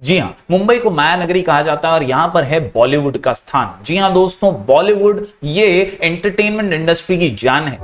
जी हाँ, मुंबई को माया नगरी कहा जाता है और यहां पर है बॉलीवुड का स्थान। जी हाँ दोस्तों, बॉलीवुड ये एंटरटेनमेंट इंडस्ट्री की जान है।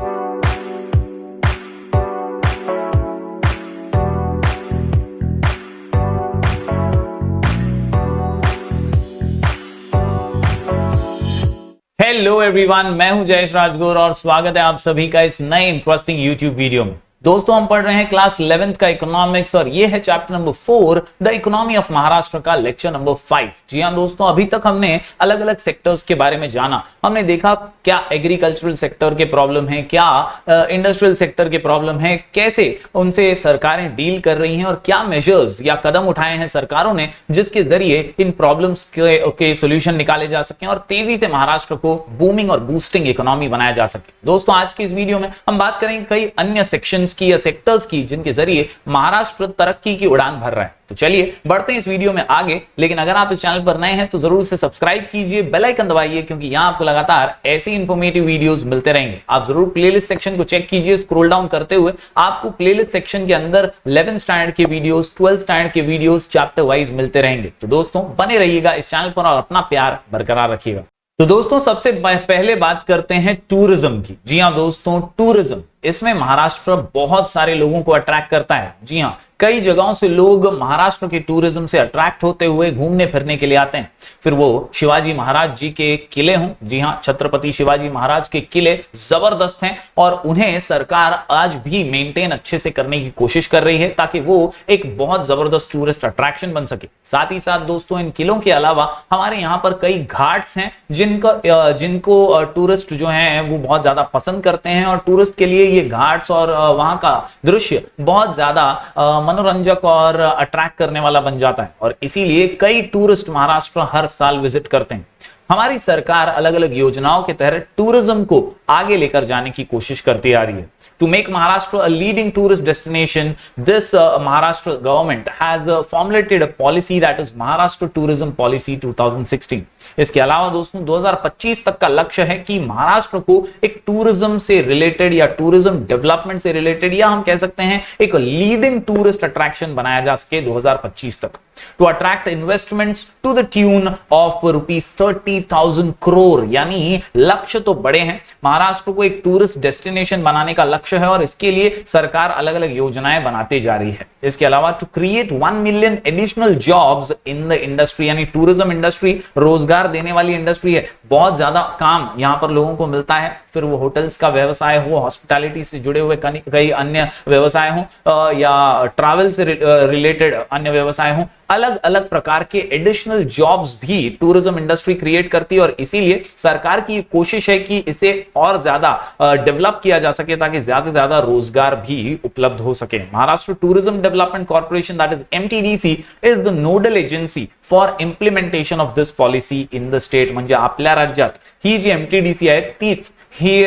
हेलो एवरीवन, मैं हूं जयेश राजगुर और स्वागत है आप सभी का इस नए इंटरेस्टिंग यूट्यूब वीडियो में। दोस्तों, हम पढ़ रहे हैं क्लास 11th का इकोनॉमिक्स और ये है chapter number 4 the economy of Maharashtra का लेक्चर नंबर 5। जी हां दोस्तों, अभी तक हमने अलग अलग सेक्टर्स के बारे में जाना। हमने देखा क्या एग्रीकल्चरल सेक्टर के प्रॉब्लम है, क्या इंडस्ट्रियल सेक्टर के प्रॉब्लम है, कैसे उनसे सरकारें डील कर रही हैं और क्या मेजर्स या कदम उठाए हैं सरकारों ने जिसके जरिए इन प्रॉब्लम्स के सोल्यूशन निकाले जा सके और तेजी से महाराष्ट्र को बूमिंग और बूस्टिंग इकोनॉमी बनाया जा सके। दोस्तों, आज की इस वीडियो में हम बात करेंगे कई अन्य सेक्शंस की या सेक्टर्स की जिनके जरिए महाराष्ट्र तरक्की की उड़ान भर रहा है। तो चलिए बढ़ते हैं इस वीडियो में आगे। लेकिन अगर आप इस चैनल पर नए हैं तो जरूर इसे सब्सक्राइब कीजिए, बेल आइकन दबाइए, क्योंकि यहां आपको लगातार ऐसे इंफॉर्मेटिव वीडियोस मिलते रहेंगे। आप जरूर प्लेलिस्ट सेक्शन को चेक कीजिए। स्क्रॉल डाउन करते हुए आपको प्लेलिस्ट सेक्शन के अंदर 11th स्टैंडर्ड के वीडियोस, 12th स्टैंडर्ड के वीडियोस चैप्टर वाइज मिलते रहेंगे। तो दोस्तों, बने रहिएगा इस चैनल पर और अपना प्यार बरकरार रखिएगा। तो दोस्तों, सबसे पहले बात करते हैं टूरिज्म की। जी हां दोस्तों, टूरिज्म, इसमें महाराष्ट्र बहुत सारे लोगों को अट्रैक्ट करता है। जी हां, कई जगहों से लोग महाराष्ट्र के टूरिज्म से अट्रैक्ट होते हुए घूमने फिरने के लिए आते हैं। फिर वो शिवाजी महाराज जी के किले हों, जी हां, छत्रपति शिवाजी महाराज के किले जबरदस्त हैं और उन्हें सरकार आज भी मेंटेन अच्छे से करने की कोशिश कर रही है ताकि वो एक बहुत जबरदस्त टूरिस्ट अट्रैक्शन बन सके। साथ ही साथ दोस्तों, इन किलों के अलावा हमारे यहाँ पर कई घाट्स हैं जिनको टूरिस्ट जो हैं वो बहुत ज्यादा पसंद करते हैं और टूरिस्ट के लिए ये घाट्स और वहां का दृश्य बहुत ज्यादा मनोरंजक और अट्रैक्ट करने वाला बन जाता है और इसीलिए कई टूरिस्ट महाराष्ट्र हर साल विजिट करते हैं। हमारी सरकार अलग अलग योजनाओं के तहत टूरिज्म को आगे लेकर जाने की कोशिश करती आ रही है। To make Maharashtra a leading tourist destination, this Maharashtra government has formulated a policy that is Maharashtra Tourism Policy 2016। इसके अलावा दोस्तों, 2025 तक का लक्ष्य है कि महाराष्ट्र को एक टूरिज्म से रिलेटेड या टूरिज्म डेवलपमेंट से रिलेटेड या हम कह सकते हैं एक लीडिंग टूरिस्ट अट्रैक्शन बनाया जा सके 2025 तक। To attract investments to the tune of rupees 30,000 crore, यानी लक्ष्य तो बड़े हैं। महाराष्ट्र को एक टूरिस्ट डेस्टिनेशन बनाने का लक्ष्य है और इसके लिए सरकार अलग अलग योजनाएं बनाती जा रही है। इसके अलावा to create 1 million additional jobs in the industry, यानी टूरिज्म इंडस्ट्री रोजगार देने वाली इंडस्ट्री है। बहुत ज्यादा काम यहां पर लोगों को मिलता है, फिर वो होटल्स का व्यवसाय हो, हॉस्पिटैलिटी से जुड़े हुए कई अन्य व्यवसाय हो या ट्रैवल से रिलेटेड अन्य व्यवसाय हो, अलग अलग प्रकार के एडिशनल जॉब्स भी टूरिज्म इंडस्ट्री क्रिएट करती है और इसीलिए सरकार की कोशिश है कि इसे और ज्यादा डेवलप किया जा सके ताकि ज्यादा से ज्यादा रोजगार भी उपलब्ध हो सके। Maharashtra tourism development corporation, that is MTDC, is the nodal agency for implementation of this policy in the state. म्हणजे आपल्या राज्यात ही जी MTDC आहे तीच ही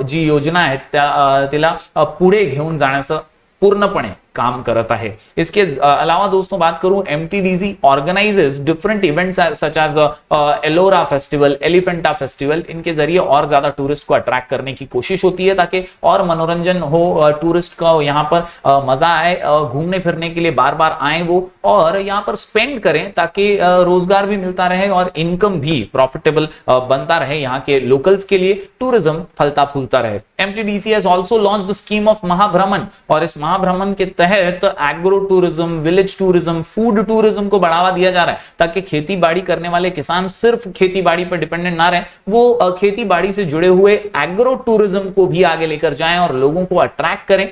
जी योजना आहे तिला पुढे घेऊन जाण्याचं पूर्णपणे काम करत आहे। इसके अलावा दोस्तों बात करूं, MTDC organises different events such as Ellora festival, Elephanta festival. इनके जरिए और ज्यादा टूरिस्ट को अट्रैक्ट करने की कोशिश होती है ताकि और मनोरंजन हो, टूरिस्ट को यहाँ पर मजा आए, घूमने फिरने के लिए बार बार आए वो और यहाँ पर स्पेंड करें ताकि रोजगार भी मिलता रहे और इनकम भी प्रॉफिटेबल बनता रहे यहाँ के लोकल्स के लिए, टूरिज्म फलता फूलता रहे। MTDC has also launched the scheme of Mahabhraman और इस महाभ्रमण के तहत agro tourism, village tourism, food tourism को बढ़ावा दिया जा रहा है ताकि खेती बाड़ी करने वाले किसान सिर्फ खेती बाड़ी पर डिपेंडेंट ना रहे, वो खेती बाड़ी से जुड़े हुए एग्रो टूरिज्म को भी आगे लेकर जाएं और लोगों को अट्रैक्ट करें।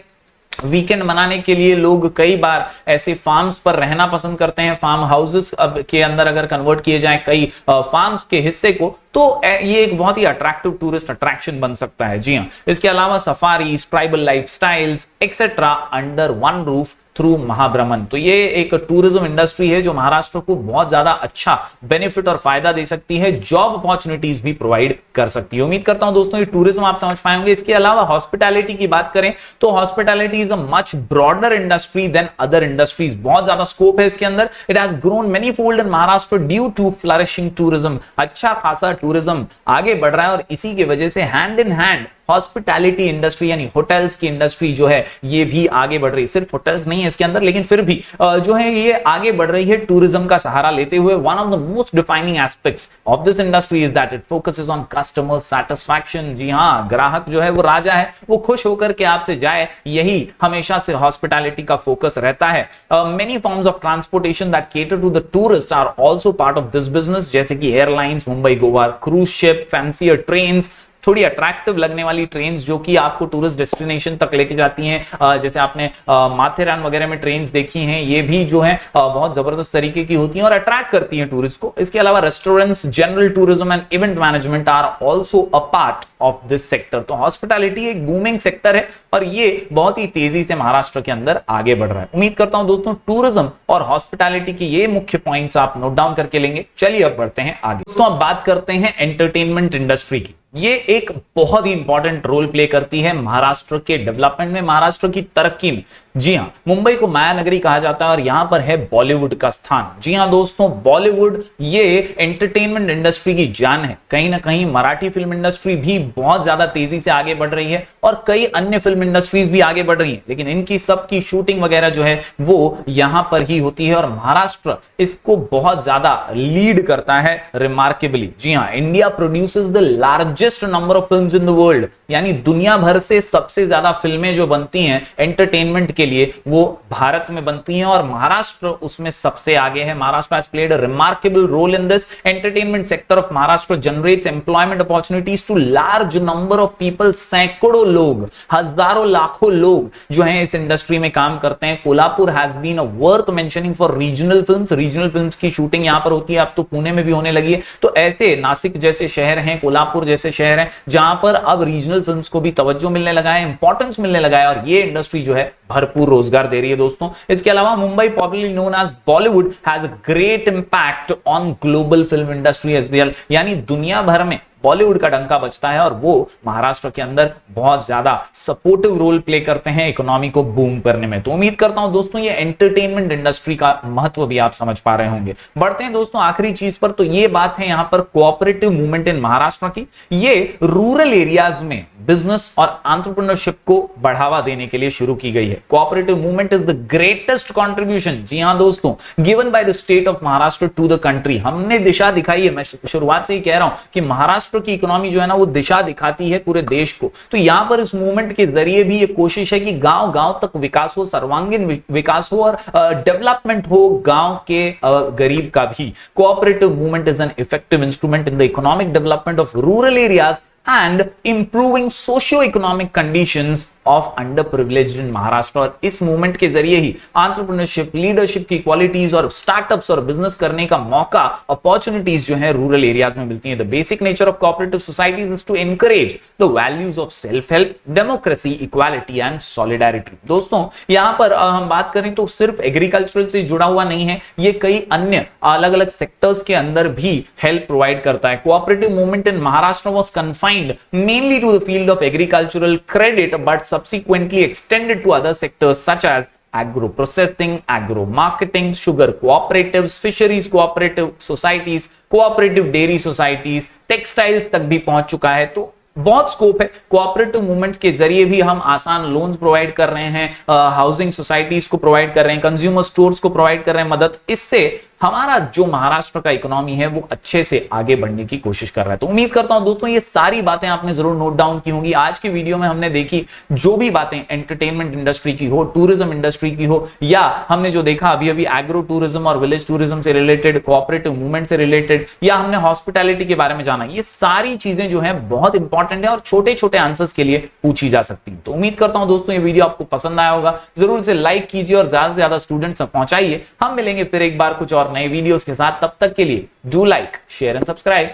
वीकेंड मनाने के लिए लोग कई बार ऐसे फार्म्स पर रहना पसंद करते हैं। फार्म हाउसेस के अंदर अगर कन्वर्ट किए जाएं कई फार्म्स के हिस्से को, तो ये एक बहुत ही अट्रैक्टिव टूरिस्ट अट्रैक्शन बन सकता है। जी हां, इसके अलावा safaris, tribal lifestyles etcetera under one roof through Mahabhraman. तो ये एक टूरिज्म इंडस्ट्री है जो महाराष्ट्र को बहुत ज्यादा अच्छा बेनिफिट और फायदा दे सकती है, जॉब अपॉर्चुनिटीज भी प्रोवाइड कर सकती है। उम्मीद करता हूं दोस्तों ये टूरिज्म आप समझ पाएंगे। इसके अलावा हॉस्पिटैलिटी की बात करें तो hospitality is a much broader industry than other industries. बहुत ज्यादा स्कोप है इसके अंदर। It has grown many fold in Maharashtra due to flourishing tourism. अच्छा खासा टूरिज्म आगे बढ़ रहा है और इसी की वजह से hand in hand hospitality industry यानी होटल्स की इंडस्ट्री जो है ये भी आगे बढ़ रही है। सिर्फ होटल्स नहीं है इसके अंदर, लेकिन फिर भी जो है ये आगे बढ़ रही है टूरिज्म का सहारा लेते हुए। One of the most defining aspects of this industry is that it focuses on customer satisfaction. जी हाँ, ग्राहक जो है वो राजा है, वो खुश होकर के आपसे जाए, यही हमेशा से हॉस्पिटैलिटी का फोकस रहता है। Many forms of transportation that cater to the tourist are also part of this business, जैसे कि airlines, Mumbai Goa cruise ship, fancier trains, थोड़ी अट्रैक्टिव लगने वाली ट्रेन्स जो कि आपको टूरिस्ट डेस्टिनेशन तक लेके जाती हैं। जैसे आपने माथेरान वगैरह में ट्रेन्स देखी हैं, ये भी जो है बहुत जबरदस्त तरीके की होती हैं और अट्रैक्ट करती हैं टूरिस्ट को। इसके अलावा restaurants, general tourism and event management are also a part of this sector. तो हॉस्पिटैलिटी एक बूमिंग सेक्टर है और ये बहुत ही तेजी से महाराष्ट्र के अंदर आगे बढ़ रहा है। उम्मीद करता हूं दोस्तों टूरिज्म और हॉस्पिटैलिटी की ये मुख्य पॉइंट्स आप नोट डाउन करके लेंगे। चलिए अब बढ़ते हैं आगे। दोस्तों अब बात करते हैं एंटरटेनमेंट इंडस्ट्री की। ये एक बहुत ही इंपॉर्टेंट रोल प्ले करती है महाराष्ट्र के डेवलपमेंट में, महाराष्ट्र की तरक्की में। जी हां, मुंबई को माया नगरी कहा जाता है और यहां पर है बॉलीवुड का स्थान। जी हां दोस्तों, बॉलीवुड ये एंटरटेनमेंट इंडस्ट्री की जान है। कहीं ना कहीं मराठी फिल्म इंडस्ट्री भी बहुत ज्यादा तेजी से आगे बढ़ रही है और कई अन्य फिल्म इंडस्ट्रीज भी आगे बढ़ रही है, लेकिन इनकी सबकी शूटिंग वगैरह जो है वो यहां पर ही होती है और महाराष्ट्र इसको बहुत ज्यादा लीड करता है रिमार्केबली। जी हां, India produces the largest number of films in the world, यानी दुनिया भर से सबसे ज्यादा फिल्में जो बनती हैं एंटरटेनमेंट के लिए वो भारत में बनती हैं और महाराष्ट्र उसमें सबसे आगे है। Maharashtra has played a remarkable role in this entertainment sector of Maharashtra generates employment opportunities to large number of people. सैकड़ों लोग, हजारों लाखों लोग जो हैं इस इंडस्ट्री में काम करते हैं। Kolhapur has been a worth mentioning for regional films. Regional films की शूटिंग यहां पर होती है, अब तो पुणे में भी होने लगी है। तो ऐसे नासिक जैसे शहर हैं, कोल्हापुर जैसे शहर हैं, जहां पर अब रीजनल फिल्म्स को भी तवज्जो मिलने लगा है, इंपॉर्टेंस मिलने लगा है और ये इंडस्ट्री जो है भरपूर रोजगार दे रही है दोस्तों। इसके अलावा Mumbai, popularly known as Bollywood, has a great impact on global film industry as well, यानी दुनिया भर में बॉलीवुड का डंका बजता है और वो महाराष्ट्र के अंदर बहुत ज्यादा सपोर्टिव रोल प्ले करते हैं इकोनॉमी को बूम करने में। तो उम्मीद करता हूं दोस्तों ये एंटरटेनमेंट इंडस्ट्री का महत्व भी आप समझ पा रहे होंगे। बढ़ते हैं दोस्तों आखिरी चीज पर, तो ये बात है यहां पर कोऑपरेटिव मूवमेंट इन महाराष्ट्र की। ये रूरल एरियाज में बिजनेस और एंटरप्रेन्योरशिप को बढ़ावा देने के लिए शुरू की गई है। Cooperative movement is the greatest contribution, जी हां दोस्तों, given by the state of Maharashtra to the country. हमने दिशा दिखाई है, मैं शुरुआत से ही कह रहा हूं कि महाराष्ट्र की इकोनॉमी जो है ना वो दिशा दिखाती है पूरे देश को। तो यहां पर इस मूवमेंट के जरिए भी ये कोशिश है कि गांव गांव तक विकास हो, सर्वांगीण विकास हो और डेवलपमेंट हो गांव के गरीब का भी। Cooperative movement is an effective instrument in the economic development of rural areas and improving socio-economic conditions of underprivileged in Maharashtra. और इस मूवमेंट के जरिए ही एंटरप्रेन्योरशिप, लीडरशिप की क्वालिटीज और स्टार्टअप्स और बिजनेस करने का मौका, अपॉर्चुनिटीज जो है रूरल एरियाज में मिलती है। The basic nature of cooperative societies is to encourage the values of self help, democracy, equality and solidarity. दोस्तों यहां पर हम बात करें तो सिर्फ एग्रीकल्चरल से जुड़ा हुआ नहीं है, ये कई अन्य अलग अलग सेक्टर्स के अंदर भी हेल्प प्रोवाइड करता है। Cooperative movement in Maharashtra was confined mainly to the field of agricultural credit but subsequently extended to other sectors such as agro processing, agro marketing, sugar cooperatives, fisheries cooperative societies, cooperative dairy societies, textiles तक भी पहुंच चुका है। तो बहुत scope है। Cooperative movements के जरिए भी हम आसान लोन्स प्रोवाइड कर रहे हैं, हाउसिंग सोसाइटीज को प्रोवाइड कर रहे हैं, कंज्यूमर स्टोर्स को प्रोवाइड कर रहे हैं मदद। इससे हमारा जो महाराष्ट्र का इकोनॉमी है वो अच्छे से आगे बढ़ने की कोशिश कर रहा है। तो उम्मीद करता हूं दोस्तों ये सारी बातें आपने जरूर नोट डाउन की होंगी। आज के वीडियो में हमने देखी जो भी बातें एंटरटेनमेंट इंडस्ट्री की हो, टूरिज्म इंडस्ट्री की हो, या हमने जो देखा अभी अभी एग्रो टूरिज्म और विलेज टूरिज्म से रिलेटेड, कोऑपरेटिव मूवमेंट से रिलेटेड, या हमने हॉस्पिटैलिटी के बारे में जाना, ये सारी चीजें जो है बहुत इंपॉर्टेंट है और छोटे छोटे आंसर्स के लिए पूछी जा सकती है। तो उम्मीद करता हूं दोस्तों ये वीडियो आपको पसंद आया होगा। जरूर से लाइक कीजिए और ज्यादा से ज्यादा स्टूडेंट्स तक पहुंचाइए। हम मिलेंगे फिर एक बार कुछ और नए वीडियोस के साथ। तब तक के लिए do like, share and subscribe.